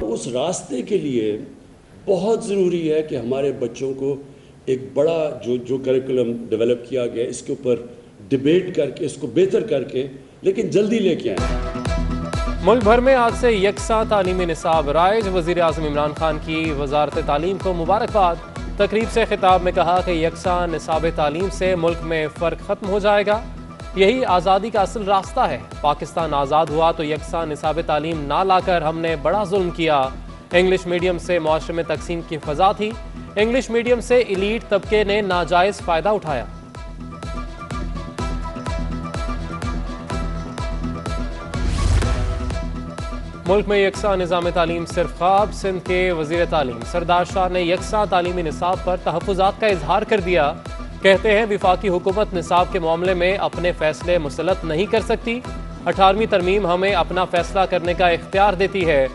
उस रास्ते के लिए बहुत ज़रूरी है कि हमारे बच्चों को एक बड़ा जो करिकुलम डेवलप किया गया इसके ऊपर डिबेट करके इसको बेहतर करके लेकिन जल्दी लेके आए। मुल्क भर में आज से यकसा तालीमी निसाब राइज। वज़ीर आज़म इमरान खान की वजारत तालीम को मुबारकबाद। तकरीब से खिताब में कहा कि यकसा निसाब तालीम से मुल्क में फ़र्क ख़त्म हो जाएगा। यही आज़ादी का असल रास्ता है। पाकिस्तान आज़ाद हुआ तो यकसा निसाब तालीम ना लाकर हमने बड़ा जुल्म किया। इंग्लिश मीडियम से मुआशरे में तकसीम की फ़ज़ा थी। इंग्लिश मीडियम से इलीट तबके ने नाजायज़ फ़ायदा उठाया। मुल्क में यकसा निज़ाम तालीम सिर्फ ख्वाब। सिंध के वज़ीर तालीम सरदार शाह ने यकसा तालीमी निसाब पर तहफ़्फ़ुज़ात का इजहार कर दिया। कहते हैं वफाकी हुकूमत निसाब के मामले में अपने फैसले मुसलत नहीं कर सकती। 18वीं तरमीम हमें अपना फैसला करने का इख्तियार देती है।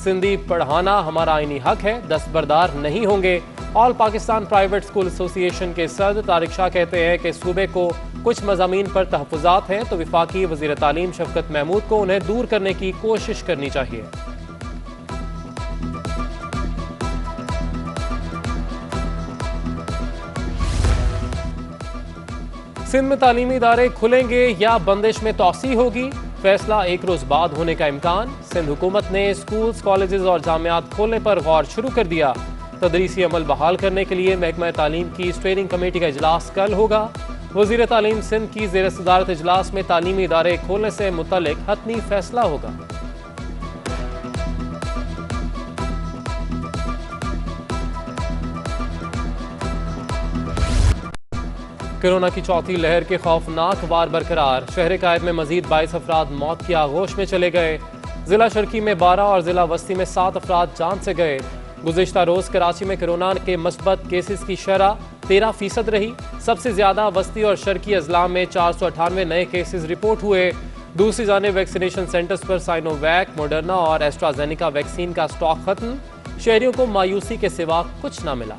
सिंधी पढ़ाना हमारा आईनी हक है, दस्तबरदार नहीं होंगे। All Pakistan private school association के सदर तारिक शाह कहते हैं कि सूबे को कुछ मज़ामीन पर तहफ़्फ़ुज़ात हैं तो वफाकी वज़ीर तालीम शफ़क़त महमूद को उन्हें दूर करने की कोशिश करनी चाहिए। सिंध में तालीमी इदारे खुलेंगे या बंदिश में तौसी होगी, फैसला एक रोज बाद होने का इम्कान। सिंध हुकूमत ने स्कूल्स, कॉलेजेस और जामियात खोलने पर गौर शुरू कर दिया। तदरीसी अमल बहाल करने के लिए महकमा तालीम की स्टेयरिंग कमेटी का इजलास कल होगा। वज़ीर तालीम सिंध की ज़ेर सदारत इजलास में तालीमी इदारे खोलने से मुतल्लिक हतमी फैसला होगा। कोरोना की चौथी लहर के खौफनाक वार बरकरार। शहर कायद में मजीद 22 अफराद मौत की आगोश में चले गए। जिला शर्की में 12 और जिला वस्ती में 7 अफराद जान से गए। गुज़िश्ता रोज कराची में कोरोना के मस्बत केसेस की शरह 13% रही। सबसे ज्यादा वस्ती और शर्की अजला में 498 नए केसेस रिपोर्ट हुए। दूसरी जानिब वैक्सीनेशन सेंटर्स पर साइनोवैक, मॉडर्ना और एस्ट्राजेनेका वैक्सीन का स्टॉक खत्म। शहरियों को मायूसी के सिवा कुछ न मिला।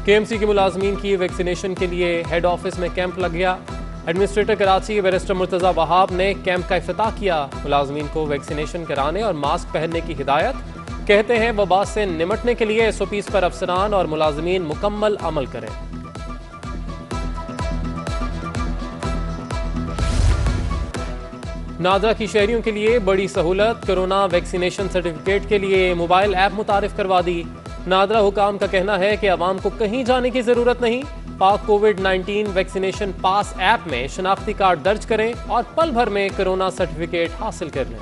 KMC के मुलाजमीन की वैक्सीनेशन के लिए हेड ऑफिस में कैंप लग गया। एडमिनिस्ट्रेटर कराची बैरिस्टर मुर्तज़ा वहाब ने कैंप का इफ्तिताह किया। मुलाजमीन को वैक्सीनेशन कराने और मास्क पहनने की हिदायत। कहते हैं वबा से निमटने के लिए SOPs पर अफसरान और मुलाजमीन मुकम्मल अमल करें। नादरा की शहरियों के लिए बड़ी सहूलत। कोरोना वैक्सीनेशन सर्टिफिकेट के लिए मोबाइल ऐप मुतारिफ करवा दी। नादरा हुकाम का कहना है कि आवाम को कहीं जाने की जरूरत नहीं। पाक कोविड-19 वैक्सीनेशन पास ऐप में शनाख्ती कार्ड दर्ज करें और पल भर में कोरोना सर्टिफिकेट हासिल कर लें।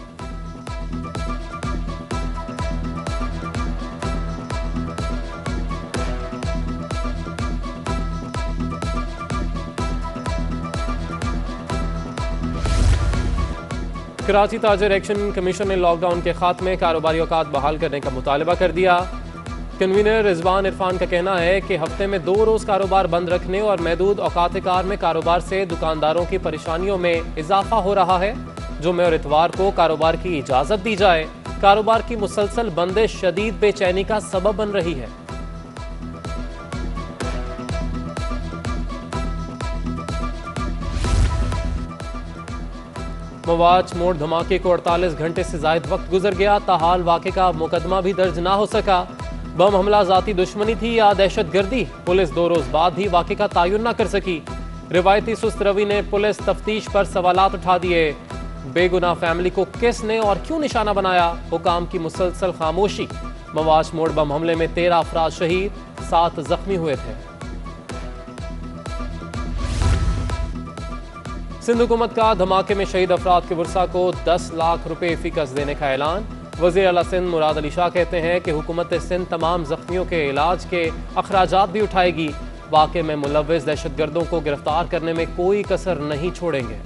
कराची ताजर एक्शन कमीशन ने लॉकडाउन के खात्मे, कारोबारी औकात बहाल करने का मुतालबा कर दिया। कन्वीनर रिजवान इरफान का कहना है कि हफ्ते में 2 रोज कारोबार बंद रखने और महदूद औकात कार में कारोबार से दुकानदारों की परेशानियों में इजाफा हो रहा है। जुम्मे और इतवार को कारोबार की इजाजत दी जाए। कारोबार की मुसलसल बंदिश शदीद बेचैनी का सबब बन रही है। मवाज मोड़ धमाके को 48 घंटे से ज्यादा वक्त गुजर गया। ताहाल वाक़े का मुकदमा भी दर्ज ना हो सका। बम हमला जाती दुश्मनी थी या दहशतगर्दी, पुलिस 2 रोज बाद भी वाक़े का तयन न कर सकी। रिवायती सुस्त रवि ने पुलिस तफ्तीश पर सवालात उठा दिए। बेगुनाह फैमिली को किसने और क्यों निशाना बनाया, हुकाम की मुसलसल खामोशी। मवाज मोड़ बम हमले में 13 अफराद शहीद, 7 जख्मी हुए थे। सिंध हुकूमत का धमाके में शहीद अफराद के वर्सा को 10 लाख रुपए फीकस देने का ऐलान। वज़ीर आला सिंध मुराद अली शाह कहते हैं कि हुकूमत सिंध तमाम जख्मियों के इलाज के अखराजात भी उठाएगी। वाक़े में मुलव्विस दहशतगर्दों को गिरफ्तार करने में कोई कसर नहीं छोड़ेंगे।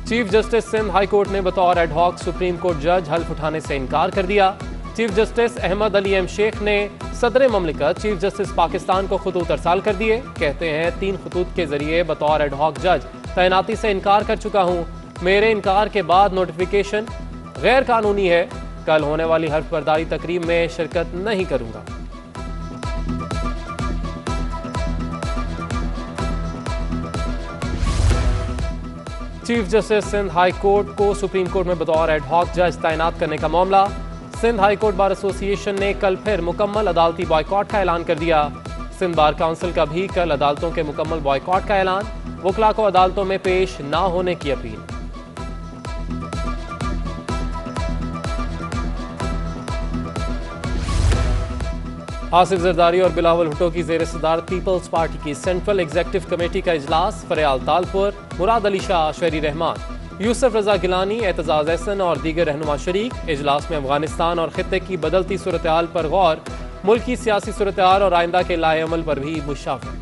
Chief justice Sindh high court ने बतौर एडहॉक सुप्रीम कोर्ट जज हल्फ उठाने से इनकार कर दिया। Chief justice Ahmed Ali M Shaikh ने सदर ममलिकत चीफ जस्टिस पाकिस्तान को खतूत अरसाल कर दिए। कहते हैं 3 खतूत के जरिए बतौर एडहॉक जज तैनाती से इनकार कर चुका हूँ। मेरे इनकार के बाद नोटिफिकेशन गैर कानूनी है। कल होने वाली हल्फ बर्दारी तकरीब में शिरकत नहीं करूँगा। Chief justice Sindh high court को सुप्रीम कोर्ट में बतौर एड हॉक जज तैनात करने का मामला। Sindh high court bar association ने कल फिर मुकम्मल अदालती बॉयकॉट का ऐलान कर दिया। सिंध बार काउंसिल का भी कल अदालतों के मुकम्मल बॉयकॉट का ऐलान, वकला को अदालतों में पेश ना होने की अपील। आसिफ जरदारी और बिलावल भुट्टो की ज़ेर सदारत पीपल्स पार्टी की सेंट्रल एग्जीक्यूटिव कमेटी का इजलास फरियाल तालपुर, मुराद अली शाह, शहरी रहमान, यूसुफ रजा गिलानी, एतजाज एहसन और दीगर रहनुमा शरीक। इजलास में अफगानिस्तान और खित्ते की बदलती सूरत हाल पर गौर, मुल्क की सियासी सूरत हाल और आइंदा के लाए अमल पर भी मुशावरत।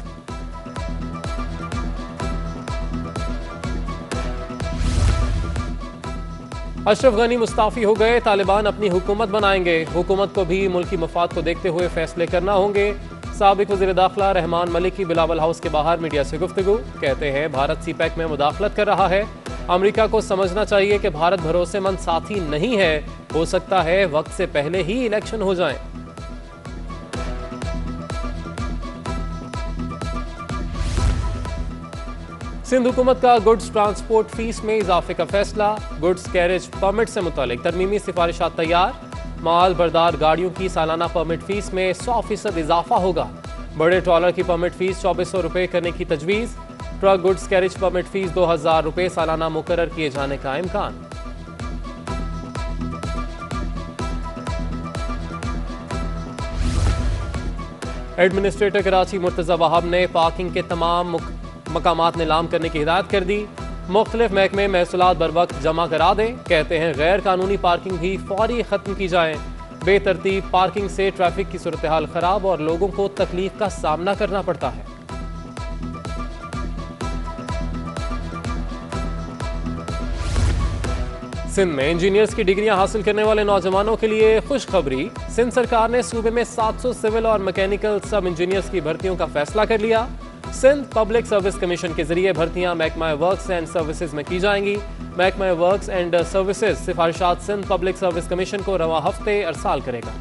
अशरफ गनी मुस्ताफी हो गए, तालिबान अपनी हुकूमत बनाएंगे। हुकूमत को भी मुल्की मफाद को देखते हुए फैसले करना होंगे। साबिक वज़ीर दाखिला रहमान मलिक की बिलावल हाउस के बाहर मीडिया से गुफ्तगू, कहते हैं भारत सीपैक में मुदाखलत कर रहा है। अमेरिका को समझना चाहिए कि भारत भरोसेमंद साथी नहीं है, हो सकता है वक्त से पहले ही इलेक्शन हो जाएं। सिंध हुकूमत का गुड्स ट्रांसपोर्ट फीस में इजाफे का फैसला। गुड्स कैरेज परमिट से मुतालिक तरमीमी सिफारिशात तैयार। माल बरदार गाड़ियों की सालाना परमिट फीस में 100% इजाफा होगा। बड़े ट्रॉलर की परमिट फीस 2400 रुपये करने की तजवीज़। Truck goods carriage permit fees 2000 रुपये सालाना मुकर्रर किए जाने का इम्कान। एडमिनिस्ट्रेटर कराची मुर्तज़ा वहाब ने पार्किंग के तमाम मकामात नीलाम करने की हिदायत कर दी। मुख्तलिफ महकमे महसूलात बर वक्त जमा करा दें। कहते हैं गैर कानूनी पार्किंग भी फौरी ख़त्म की जाए। बेतरतीब पार्किंग से ट्रैफिक की सूरत हाल ख़राब और लोगों को तकलीफ का सामना करना पड़ता है। सिंध में इंजीनियर्स की डिग्रियां हासिल करने वाले नौजवानों के लिए खुशखबरी। सिंध सरकार ने सूबे में 700 सिविल और मैकेनिकल सब इंजीनियर्स की भर्तियों का फैसला कर लिया। सिंध पब्लिक सर्विस कमीशन के जरिए भर्तियां महकमा वर्क्स एंड सर्विसेज में की जाएंगी। महकमा वर्क्स एंड सर्विसेज सिफारिशात सिंध पब्लिक सर्विस कमीशन को रवा हफ्ते अरसाल करेगा।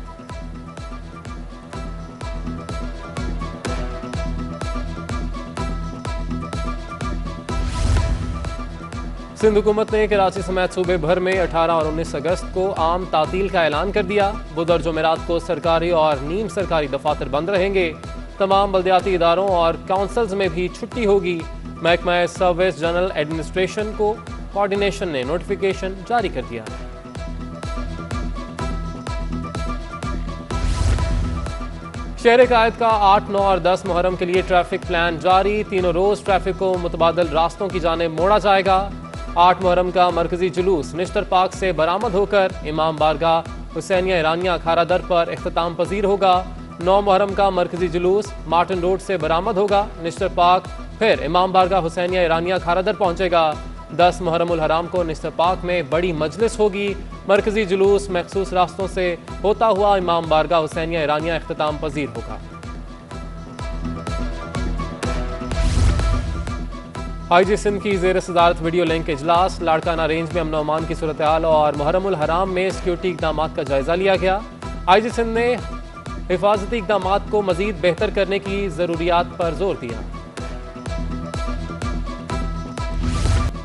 सिंध हुकूमत ने कराची समेत सूबे भर में 18 और 19 अगस्त को आम तातील का ऐलान कर दिया। बुध और जुमेरात को सरकारी और नीम सरकारी दफातर बंद रहेंगे। तमाम बल्दियाती इदारों और काउंसिल्स में भी छुट्टी होगी। महकमा सर्विस जनरल एडमिनिस्ट्रेशन को कोऑर्डिनेशन ने नोटिफिकेशन जारी कर दिया। शहर कायद का 8, 9 और 10 मुहर्रम के लिए ट्रैफिक प्लान जारी। तीनों रोज ट्रैफिक को मुतबादल रास्तों की जानिब मोड़ा जाएगा। 8 मुहर्रम का मरकजी जुलूस निश्तर पार्क से बरामद होकर इमाम बारगाह हुसैनिया ईरानिया खारा दर पर इख्तिताम पजीर होगा। 9 मुहर्रम का मरकजी जुलूस मार्टिन रोड से बरामद होगा। निश्तर पार्क फिर इमाम बारगाह हुसैनिया ईरानिया खारा दर पहुंचेगा। 10 मुहर्रम उल हराम को निश्तर पार्क में बड़ी मजलिस होगी। मरकजी जुलूस मखसूस रास्तों से होता हुआ इमाम बारगाह हुसैनिया ईरानिया इख्तिताम पजीर होगा। IG सिंध की ज़ेर सदारत वीडियो लिंक इजलास। लाड़काना रेंज में अमन अमान की सूरत हाल और मुहर्रम उल हराम में सिक्योरिटी इकदाम का जायजा लिया गया। IG सिंध ने हिफाजती इकदाम को मजीद बेहतर करने की जरूरियात पर जोर दिया।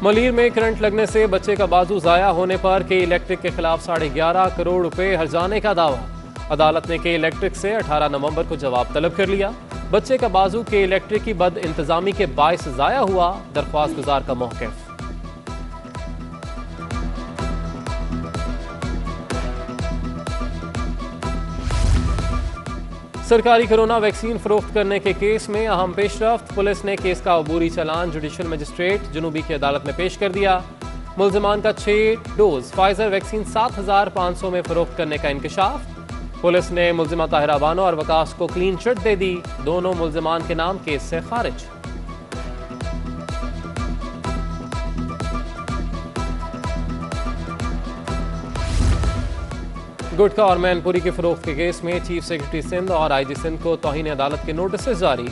मलीर में करंट लगने से बच्चे का बाजू जाया होने पर के इलेक्ट्रिक के खिलाफ 11.5 करोड़ रुपए हर्जाने का दावा। अदालत ने के इलेक्ट्रिक से 18 नवंबर को जवाब तलब कर लिया। बच्चे का बाजू के इलेक्ट्रिक की बद इंतजामी के बायस जाया हुआ, दरख्वास्त गुजार का मौक़िफ़। सरकारी कोरोना वैक्सीन फरोख्त करने के केस में अहम पेशरफ्त। पुलिस ने केस का अबूरी चालान जुडिशल मजिस्ट्रेट जुनूबी की अदालत में पेश कर दिया। मुल्जिमान का 6 डोज फाइजर वैक्सीन 7500 में फरोख्त करने का इंकशाफ। पुलिस ने मुल्जिमा ताहिरा बानो और वकास को क्लीन चिट दे दी। दोनों मुल्जिमान के नाम केस से खारिज। गुटखा और मैनपुरी के फरोख्त के केस में चीफ सेक्रेटरी सिंध और IG सिंध को तौहीन अदालत के नोटिस जारी।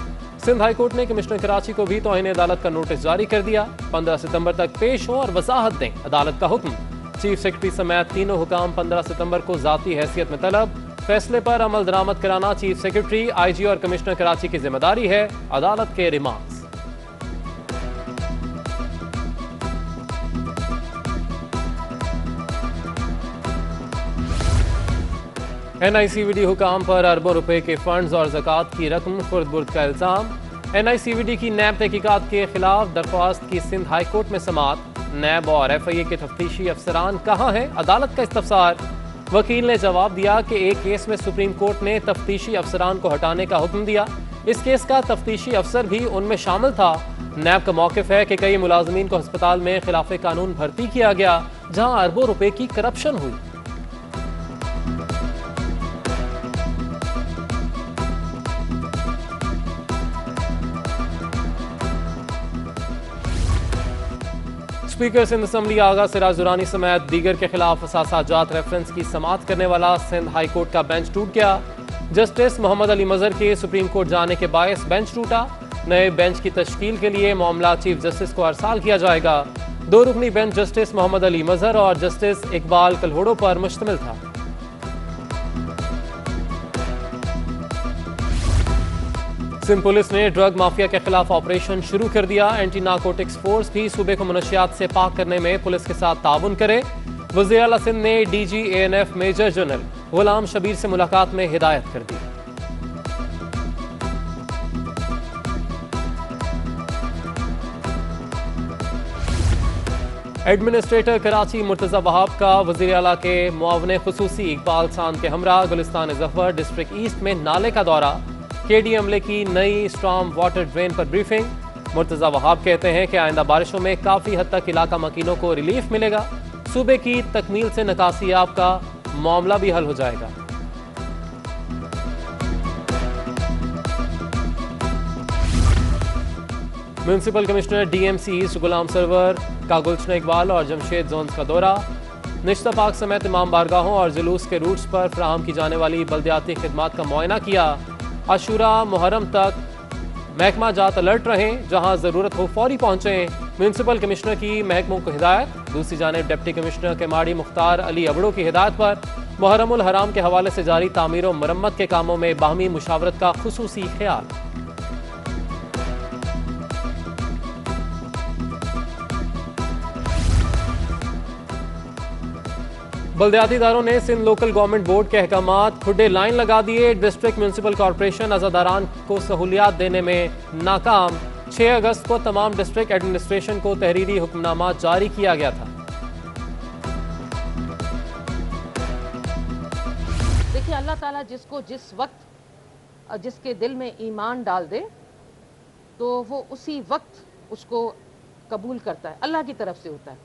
सिंध हाई कोर्ट ने कमिश्नर कराची को भी तौहीन अदालत का नोटिस जारी कर दिया। 15 सितंबर तक पेश हो और वजाहत दें, अदालत का हुक्म। चीफ सेक्रेटरी समेत तीनों हुकाम 15 सितंबर को जाती हैसियत में तलब। फैसले पर अमल दरामद कराना चीफ सेक्रेटरी, IG और कमिश्नर कराची की जिम्मेदारी है, अदालत के रिमार्क्स। NICVD हुकाम पर अरबों रुपए के फंड्स और ज़कात की रकम खुर्द-बुर्द का इल्ज़ाम। NICVD की नैब तहकीकात के खिलाफ दरख्वास्त की सिंध हाई कोर्ट में समाअत। नैब और FIA के तफ्तीशी अफसरान कहाँ हैं, अदालत का इस्तफसार। वकील ने जवाब दिया कि एक केस में सुप्रीम कोर्ट ने तफ्तीशी अफसरान को हटाने का हुक्म दिया। इस केस का तफ्तीशी अफसर भी उनमें शामिल था। नैब का मौक़िफ़ है कि कई मुलाजमीन को अस्पताल में खिलाफ कानून भर्ती किया गया, जहां अरबों रुपए की करप्शन हुई। स्पीकर सिंध असम्बली आगा सिराज दुरानी समेत दीगर के खिलाफ असासाजात रेफरेंस की समाअत करने वाला सिंध हाई कोर्ट का बेंच टूट गया। जस्टिस मोहम्मद अली मजहर के सुप्रीम कोर्ट जाने के बायस बेंच टूटा। नए बेंच की तश्कील के लिए मामला चीफ जस्टिस को अरसाल किया जाएगा। 2 रुकनी बेंच जस्टिस मोहम्मद अली मजहर और जस्टिस इकबाल कलहोड़ो पर मुश्तमिल था। सिंध पुलिस ने ड्रग माफिया के खिलाफ ऑपरेशन शुरू कर दिया। एंटी नारकोटिक्स फोर्स भी सूबे को मनशियात से पाक करने में पुलिस के साथ ताउन करे। वज़ीर आला सिंध ने DG ANF मेजर जनरल गुलाम शबीर से मुलाकात में हिदायत कर दी। एडमिनिस्ट्रेटर कराची मुर्तज़ा वहाब का वज़ीर आला के मुआवने खुसूसी इकबाल सांद के हमरा गुलिस्तान ज़फ़र डिस्ट्रिक्ट ईस्ट में नाले का दौरा। KD अमले की नई स्टॉर्म वाटर ड्रेन पर ब्रीफिंग। मुर्तज़ा वहाब कहते हैं कि आइंदा बारिशों में काफ़ी हद तक इलाका मकीनों को रिलीफ मिलेगा। सूबे की तकमील से निकासियाब का मामला भी हल हो जाएगा। म्यूनसिपल कमिश्नर DMC ईस्ट गुलाम सरवर का गुलशन इकबाल और जमशेद जोन्स का दौरा। निश्ता पाक समेत इमाम बारगाहों और जुलूस के रूट्स पर फराहम की जाने वाली बल्दियाती खिदमात का मुआयना किया। आशूरा मुहर्रम तक महकमा जात अलर्ट रहें, जहां ज़रूरत हो फौरी पहुंचें। म्यूनसिपल कमिश्नर की महकमों को हिदायत। दूसरी जानिब डिप्टी कमिश्नर के माड़ी मुख्तार अली अबड़ो की हिदायत पर मुहर्रमुल हराम के हवाले से जारी तामीर और मरम्मत के कामों में बाहमी मुशावरत का खुसूसी ख्याल। बल्दियाती इदारों ने सिंध लोकल गवर्नमेंट बोर्ड के अहकामात खुडे लाइन लगा दिए। डिस्ट्रिक्ट म्यूनसिपल कॉरपोरेशन अज़ादारान को सहूलियात देने में नाकाम। 6 अगस्त को तमाम डिस्ट्रिक्ट एडमिनिस्ट्रेशन को तहरीरी हुक्मनामा जारी किया गया था। देखिए, अल्लाह ताला जिसको जिस वक्त जिसके दिल में ईमान डाल दे तो वो उसी वक्त उसको कबूल करता है, अल्लाह की तरफ से होता है।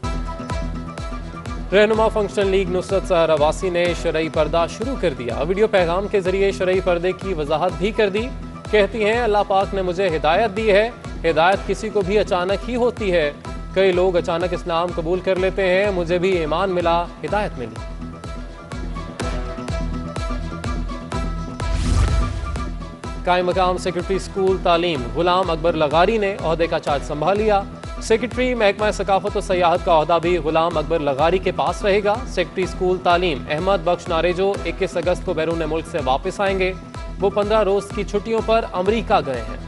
रहनुमा फंक्शनल लीग नुसरत सहर अवासी ने शरई पर्दा शुरू कर दिया। वीडियो पैगाम के जरिए शरई पर्दे की वजाहत भी कर दी। कहती हैं, अल्लाह पाक ने मुझे हिदायत दी है। हिदायत किसी को भी अचानक ही होती है। कई लोग अचानक इस्लाम कबूल कर लेते हैं, मुझे भी ईमान मिला, हिदायत मिली। कायम मकाम सेक्रेटरी स्कूल तालीम गुलाम अकबर लगारी ने ओहदे का चार्ज संभाल लिया। सेक्रेटरी महकमा सकाफत और सयाहत का ओहदा भी गुलाम अकबर लगारी के पास रहेगा। सेक्रेटरी स्कूल तालीम अहमद बख्श नारेजो 21 अगस्त को बैरून मुल्क से वापस आएंगे। वो 15 रोज की छुट्टियों पर अमरीका गए हैं।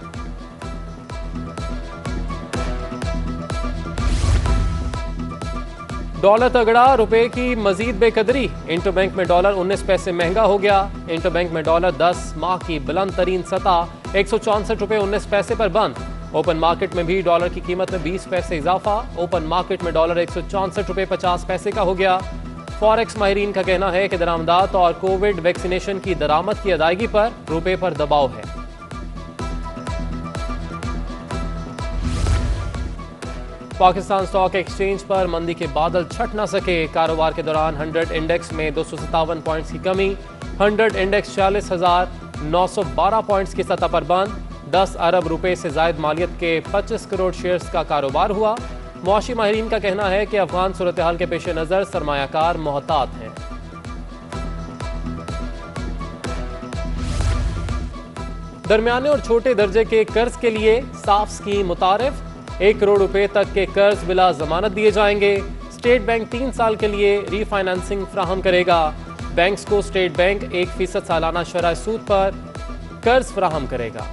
डॉलर तगड़ा, रुपए की मजीद बेकदरी। इंटरबैंक में डॉलर 19 पैसे महंगा हो गया। इंटरबैंक में डॉलर 10 माह की बुलंद तरीन सतह 164 रुपए 19 पैसे पर बंद। ओपन मार्केट में भी डॉलर की कीमत में 20 पैसे इजाफा। ओपन मार्केट में डॉलर 164 रुपए 50 पैसे का हो गया। फॉरेक्स माहिरीन का कहना है कि दरामदात और कोविड वैक्सीनेशन की दरामद की अदायगी पर रुपए पर दबाव है। पाकिस्तान स्टॉक एक्सचेंज पर मंदी के बादल छट न सके। कारोबार के दौरान 100 इंडेक्स में 257 पॉइंट्स की कमी। 100 इंडेक्स 46,912 पॉइंट्स की सतह पर बंद। 10 अरब रुपए से जायद मालियत के 25 करोड़ शेयर्स का कारोबार हुआ। मुआशी माहिरीन का कहना है कि अफगान सूरत हाल के पेश नज़र सरमायाकार मोहतात हैं। दरमियाने और छोटे दर्जे के कर्ज के लिए साफ स्कीम मुतारिफ। 1 करोड़ रुपए तक के कर्ज बिला जमानत दिए जाएंगे। स्टेट बैंक 3 साल के लिए रीफाइनेंसिंग फ्राहम करेगा। बैंक्स को स्टेट बैंक 1% सालाना शरह सूद पर कर्ज फ्राहम करेगा।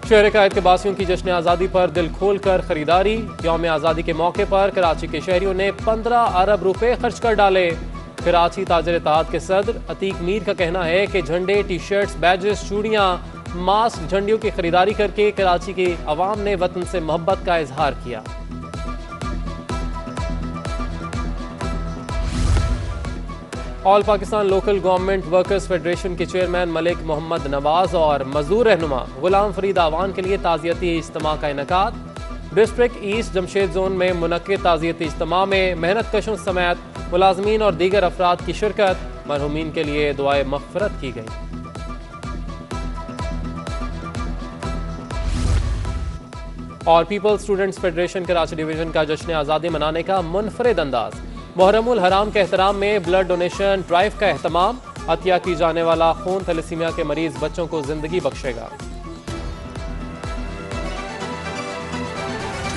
शहर कायद के बासियों की जश्न आज़ादी पर दिल खोल कर खरीदारी। यौम आज़ादी के मौके पर कराची के शहरियों ने 15 अरब रुपए खर्च कर डाले। कराची ताजर इत्तेहाद के सदर अतीक मीर का कहना है कि झंडे, टी शर्ट्स, बैजेस, चूड़ियाँ, मास्क, झंडियों की खरीदारी करके कराची के अवाम ने वतन से मोहब्बत का इजहार किया। All Pakistan local government workers federation के चेयरमैन मलिक मोहम्मद नवाज और मजदूर रहनुमा गुलाम फरीद आवान के लिए ताज़ियती इज्तिमा का इनेकाद। डिस्ट्रिक्ट ईस्ट जमशेद जोन में मुनक्किद ताज़ियती इज्तिमा में मेहनत कशों समेत मुलाजमीन और दीगर अफराद की शिरकत। मरहूमीन के लिए दुआए मग़फ़िरत की गई। और people's students federation Karachi division का जश्न आज़ादी मनाने का मुनफरिद अंदाज। मुहर्रमुल हराम के एहतराम में ब्लड डोनेशन ड्राइव का एहतमाम। अतिया की जाने वाला खून थैलेसीमिया के मरीज बच्चों को जिंदगी बख्शेगा।